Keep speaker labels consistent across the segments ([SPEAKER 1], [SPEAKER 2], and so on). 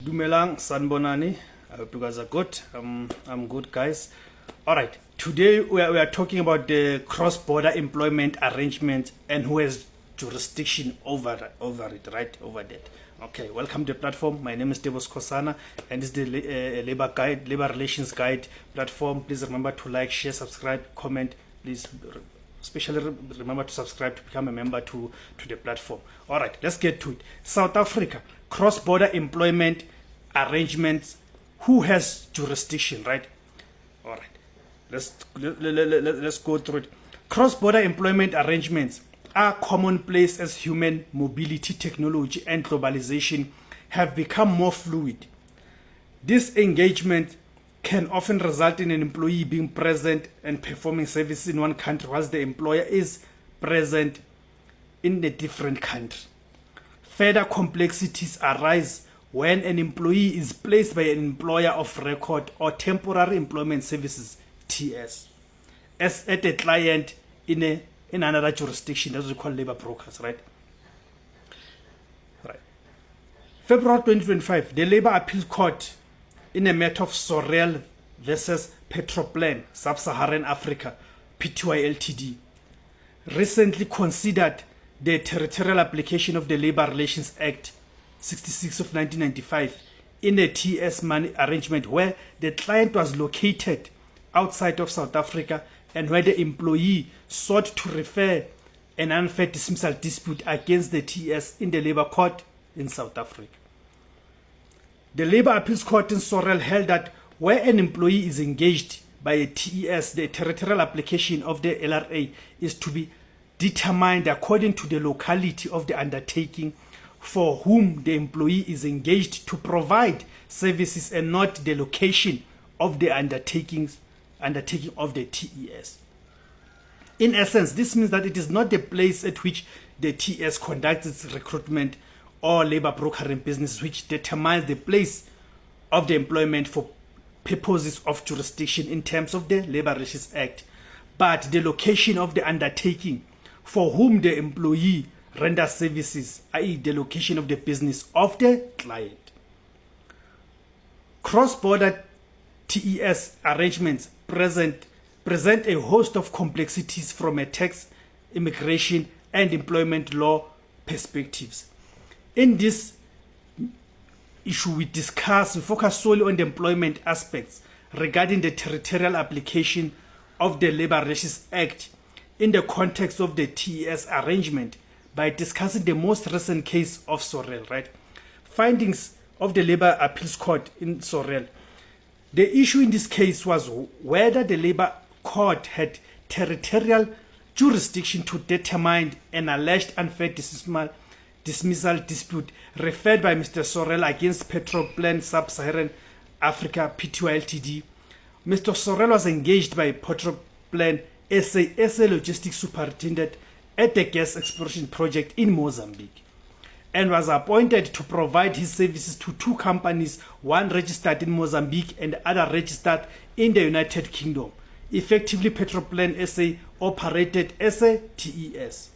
[SPEAKER 1] Dumelang, Sanbonani. I hope you guys are good. I'm good, guys. All right. Today we are talking about the cross-border employment arrangement and who has jurisdiction over it, right? Over that. Okay. Welcome to the platform. My name is Devos Kosana, and this is the labor relations guide platform. Please remember to like, share, subscribe, comment. Please. Especially remember to subscribe to become a member to the platform. All right, let's get to it. South Africa, cross-border employment arrangements. Who has jurisdiction, right? All right, let's go through it. Cross-border employment arrangements are commonplace as human mobility, technology, and globalization have become more fluid. This engagement can often result in an employee being present and performing services in one country whilst the employer is present in a different country. Further complexities arise when an employee is placed by an employer of record or temporary employment services (TS) as at a client in another jurisdiction. That's what we call labor brokers, right? February 2025, the Labor Appeals Court in a matter of Sorel versus Petroplan, Sub-Saharan Africa, Pty Ltd, recently considered the territorial application of the Labor Relations Act 66 of 1995 in a TS money arrangement where the client was located outside of South Africa and where the employee sought to refer an unfair dismissal dispute against the TS in the Labor Court in South Africa. The Labor Appeals Court in Sorel held that where an employee is engaged by a TES, the territorial application of the LRA is to be determined according to the locality of the undertaking for whom the employee is engaged to provide services and not the location of the undertaking of the TES. In essence, this means that it is not the place at which the TES conducts its recruitment or labor brokering business which determines the place of the employment for purposes of jurisdiction in terms of the Labor Relations Act, but the location of the undertaking for whom the employee renders services, i.e. the location of the business of the client. Cross-border TES arrangements present a host of complexities from a tax, immigration, and employment law perspectives. In this issue, we focus solely on the employment aspects regarding the territorial application of the Labor Relations Act in the context of the TES arrangement by discussing the most recent case of Sorel, right? Findings of the Labor Appeals Court in Sorel. The issue in this case was whether the Labor Court had territorial jurisdiction to determine an alleged unfair dismissal dispute referred by Mr. Sorel against Petroplan Sub-Saharan Africa Pty Ltd. Mr. Sorel was engaged by Petroplan SA as a logistics superintendent at the gas exploration project in Mozambique and was appointed to provide his services to two companies, one registered in Mozambique and the other registered in the United Kingdom. Effectively, Petroplan SA operated as a TES.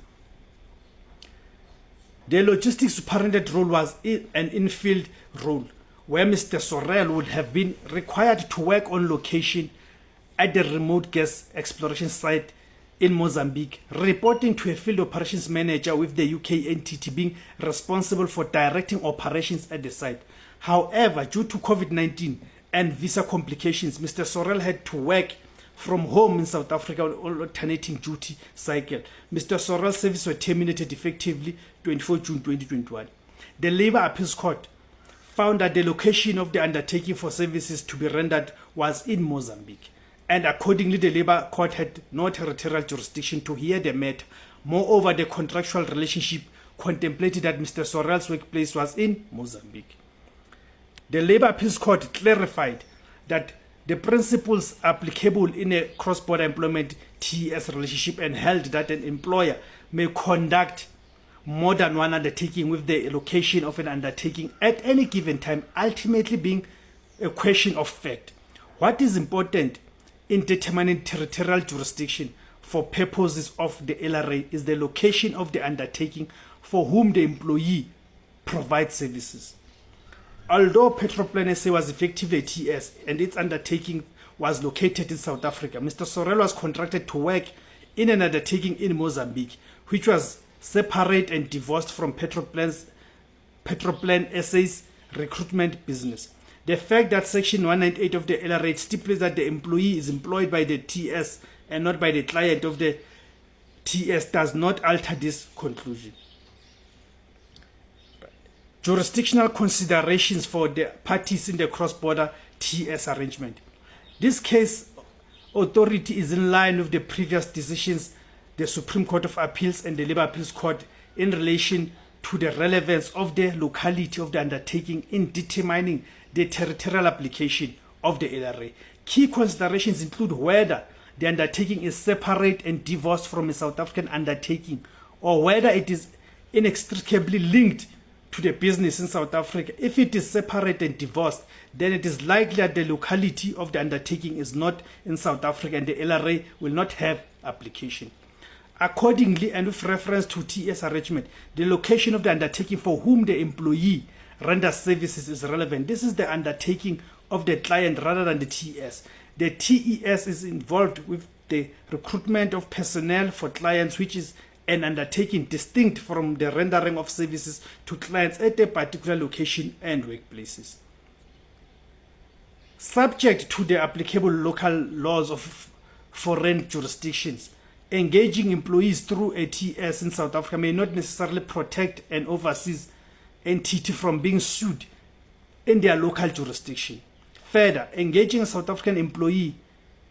[SPEAKER 1] The logistics superintendent role was an in-field role where Mr. Sorel would have been required to work on location at the remote gas exploration site in Mozambique, reporting to a field operations manager with the UK entity being responsible for directing operations at the site. However, due to COVID-19 and visa complications, Mr. Sorel had to work from home in South Africa on alternating duty cycle. Mr. Sorel's service were terminated effectively 24 June 2021. The Labor Appeals Court found that the location of the undertaking for services to be rendered was in Mozambique, and accordingly the Labor Court had no territorial jurisdiction to hear the matter. Moreover, the contractual relationship contemplated that Mr. Sorel's workplace was in Mozambique. The Labor Appeals Court clarified that the principles applicable in a cross-border employment TES relationship and held that an employer may conduct more than one undertaking with the location of an undertaking at any given time, ultimately being a question of fact. What is important in determining territorial jurisdiction for purposes of the LRA is the location of the undertaking for whom the employee provides services. Although Petroplan SA was effectively a TS and its undertaking was located in South Africa, Mr. Sorrell was contracted to work in an undertaking in Mozambique, which was separate and divorced from Petroplan SA's recruitment business. The fact that Section 198 of the LRA stipulates that the employee is employed by the TS and not by the client of the TS does not alter this conclusion. Jurisdictional considerations for the parties in the cross-border TS arrangement. This case authority is in line with the previous decisions, the Supreme Court of Appeals and the Labour Appeals Court, in relation to the relevance of the locality of the undertaking in determining the territorial application of the LRA. Key considerations include whether the undertaking is separate and divorced from a South African undertaking, or whether it is inextricably linked to the business in South Africa. If it is separate and divorced, then it is likely that the locality of the undertaking is not in South Africa and the LRA will not have application. Accordingly, and with reference to TS arrangement, the location of the undertaking for whom the employee renders services is relevant. This is the undertaking of the client rather than the TS. The TES is involved with the recruitment of personnel for clients, which is an undertaking distinct from the rendering of services to clients at a particular location and workplaces. Subject to the applicable local laws of foreign jurisdictions, engaging employees through a TS in South Africa may not necessarily protect an overseas entity from being sued in their local jurisdiction. Further, engaging a South African employee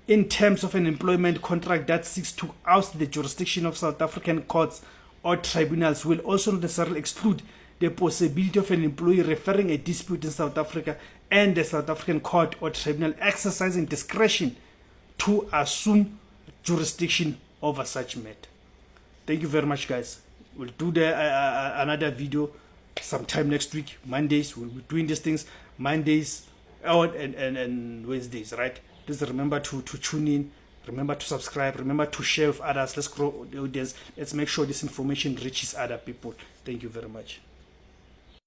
[SPEAKER 1] in terms of an employment contract that seeks to oust the jurisdiction of South African courts or tribunals will also not necessarily exclude the possibility of an employee referring a dispute in South Africa and the South African court or tribunal exercising discretion to assume jurisdiction over such matter. Thank you very much, guys. We'll do another video sometime next week. Mondays, we'll be doing these things. Mondays and Wednesdays, right? Please remember to tune in. Remember to subscribe. Remember to share with others. Let's grow the audience. Let's make sure this information reaches other people. Thank you very much.